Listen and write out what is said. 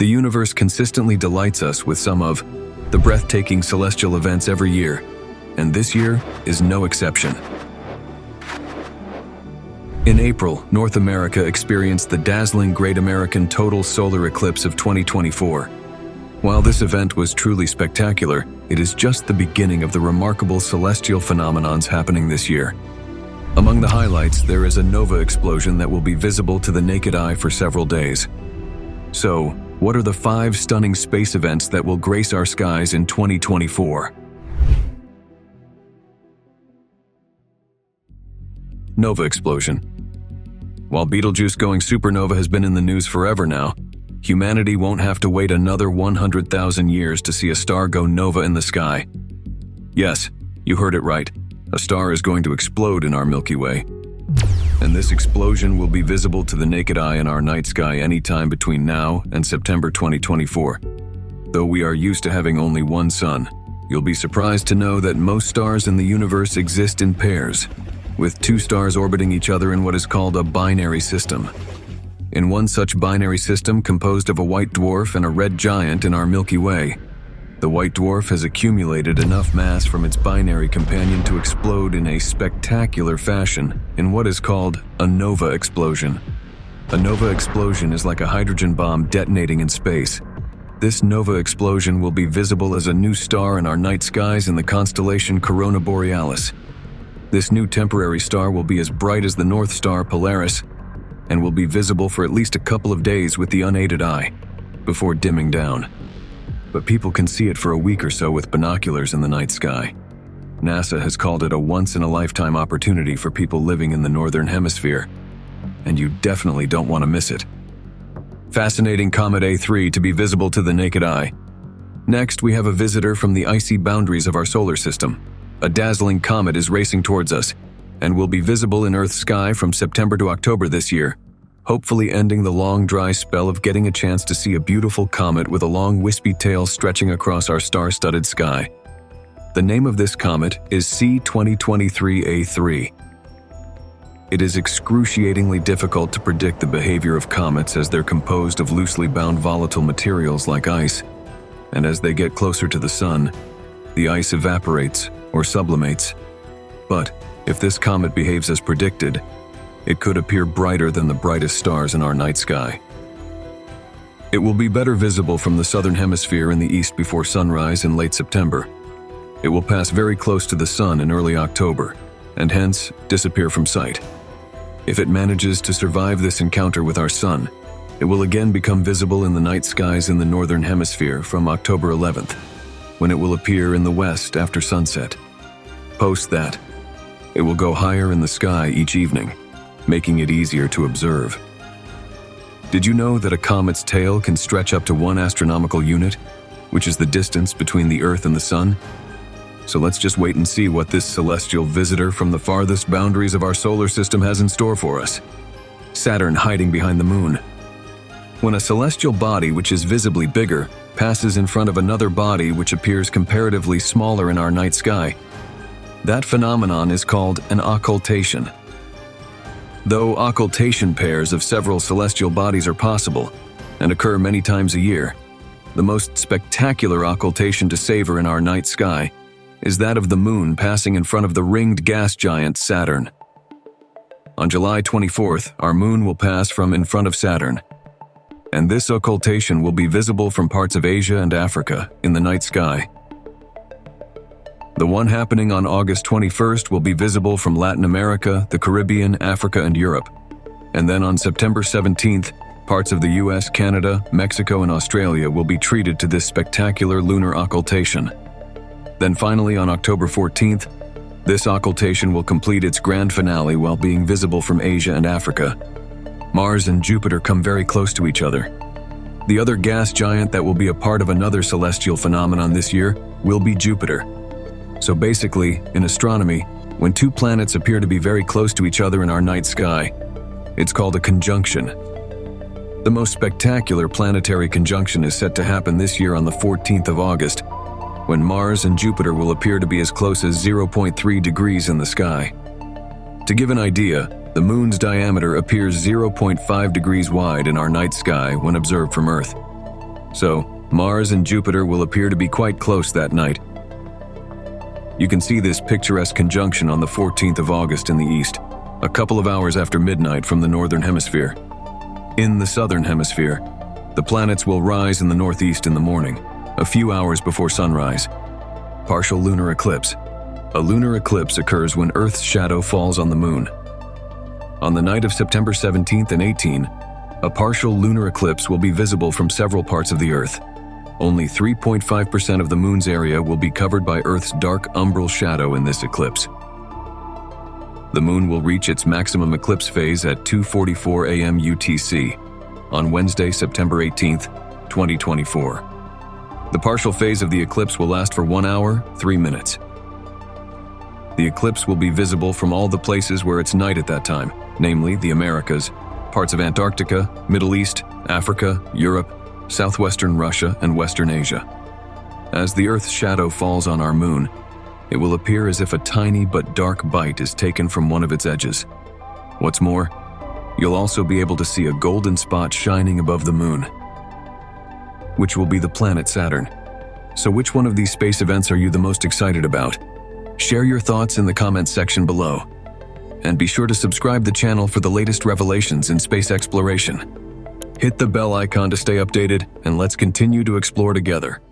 The universe consistently delights us with some of the breathtaking celestial events every year, and this year is no exception. In April, North America experienced the dazzling Great American Total Solar Eclipse of 2024. While this event was truly spectacular, it is just the beginning of the remarkable celestial phenomenons happening this year. Among the highlights, there is a nova explosion that will be visible to the naked eye for several days. So, what are the 5 stunning space events that will grace our skies in 2024? Nova explosion. While Betelgeuse going supernova has been in the news forever now, humanity won't have to wait another 100,000 years to see a star go nova in the sky. Yes, you heard it right. A star is going to explode in our Milky Way. And this explosion will be visible to the naked eye in our night sky anytime between now and September 2024. Though we are used to having only one sun, you'll be surprised to know that most stars in the universe exist in pairs, with 2 stars orbiting each other in what is called a binary system. In one such binary system composed of a white dwarf and a red giant in our Milky Way, the white dwarf has accumulated enough mass from its binary companion to explode in a spectacular fashion in what is called a nova explosion. A nova explosion is like a hydrogen bomb detonating in space. This nova explosion will be visible as a new star in our night skies in the constellation Corona Borealis. This new temporary star will be as bright as the North Star Polaris and will be visible for at least a couple of days with the unaided eye, before dimming down. But people can see it for a week or so with binoculars in the night sky. NASA has called it a once-in-a-lifetime opportunity for people living in the Northern Hemisphere, and you definitely don't want to miss it. Fascinating Comet A3 to be visible to the naked eye. Next, we have a visitor from the icy boundaries of our solar system. A dazzling comet is racing towards us, and will be visible in Earth's sky from September to October this year, hopefully ending the long dry spell of getting a chance to see a beautiful comet with a long wispy tail stretching across our star-studded sky. The name of this comet is C 2023A3. It is excruciatingly difficult to predict the behavior of comets as they're composed of loosely bound volatile materials like ice, and as they get closer to the sun, the ice evaporates or sublimates. But if this comet behaves as predicted, it could appear brighter than the brightest stars in our night sky. It will be better visible from the southern hemisphere in the east before sunrise in late September. It will pass very close to the sun in early October, and hence disappear from sight. If it manages to survive this encounter with our sun, it will again become visible in the night skies in the northern hemisphere from October 11th, when it will appear in the west after sunset. Post that, it will go higher in the sky each evening, making it easier to observe. Did you know that a comet's tail can stretch up to 1 astronomical unit, which is the distance between the Earth and the Sun? So let's just wait and see what this celestial visitor from the farthest boundaries of our solar system has in store for us. Saturn hiding behind the Moon. When a celestial body which is visibly bigger passes in front of another body which appears comparatively smaller in our night sky, that phenomenon is called an occultation. Though occultation pairs of several celestial bodies are possible and occur many times a year, the most spectacular occultation to savor in our night sky is that of the Moon passing in front of the ringed gas giant Saturn. On July 24th, our Moon will pass from in front of Saturn, and this occultation will be visible from parts of Asia and Africa in the night sky. The one happening on August 21st will be visible from Latin America, the Caribbean, Africa, and Europe. And then on September 17th, parts of the US, Canada, Mexico, and Australia will be treated to this spectacular lunar occultation. Then finally on October 14th, this occultation will complete its grand finale while being visible from Asia and Africa. Mars and Jupiter come very close to each other. The other gas giant that will be a part of another celestial phenomenon this year will be Jupiter. So basically, in astronomy, when 2 planets appear to be very close to each other in our night sky, it's called a conjunction. The most spectacular planetary conjunction is set to happen this year on the 14th of August, when Mars and Jupiter will appear to be as close as 0.3 degrees in the sky. To give an idea, the Moon's diameter appears 0.5 degrees wide in our night sky when observed from Earth. So, Mars and Jupiter will appear to be quite close that night. You can see this picturesque conjunction on the 14th of August in the east, a couple of hours after midnight from the northern hemisphere. In the southern hemisphere, the planets will rise in the northeast in the morning, a few hours before sunrise. Partial lunar eclipse. A lunar eclipse occurs when Earth's shadow falls on the moon. On the night of September 17th and 18th, a partial lunar eclipse will be visible from several parts of the Earth. Only 3.5% of the moon's area will be covered by Earth's dark umbral shadow in this eclipse. The moon will reach its maximum eclipse phase at 2:44 a.m. UTC on Wednesday, September 18th, 2024. The partial phase of the eclipse will last for 1 hour, 3 minutes. The eclipse will be visible from all the places where it's night at that time, namely the Americas, parts of Antarctica, Middle East, Africa, Europe, southwestern Russia, and Western Asia. As the Earth's shadow falls on our moon, it will appear as if a tiny but dark bite is taken from one of its edges. What's more, you'll also be able to see a golden spot shining above the moon, which will be the planet Saturn. So which one of these space events are you the most excited about? Share your thoughts in the comments section below. And be sure to subscribe the channel for the latest revelations in space exploration. Hit the bell icon to stay updated, and let's continue to explore together.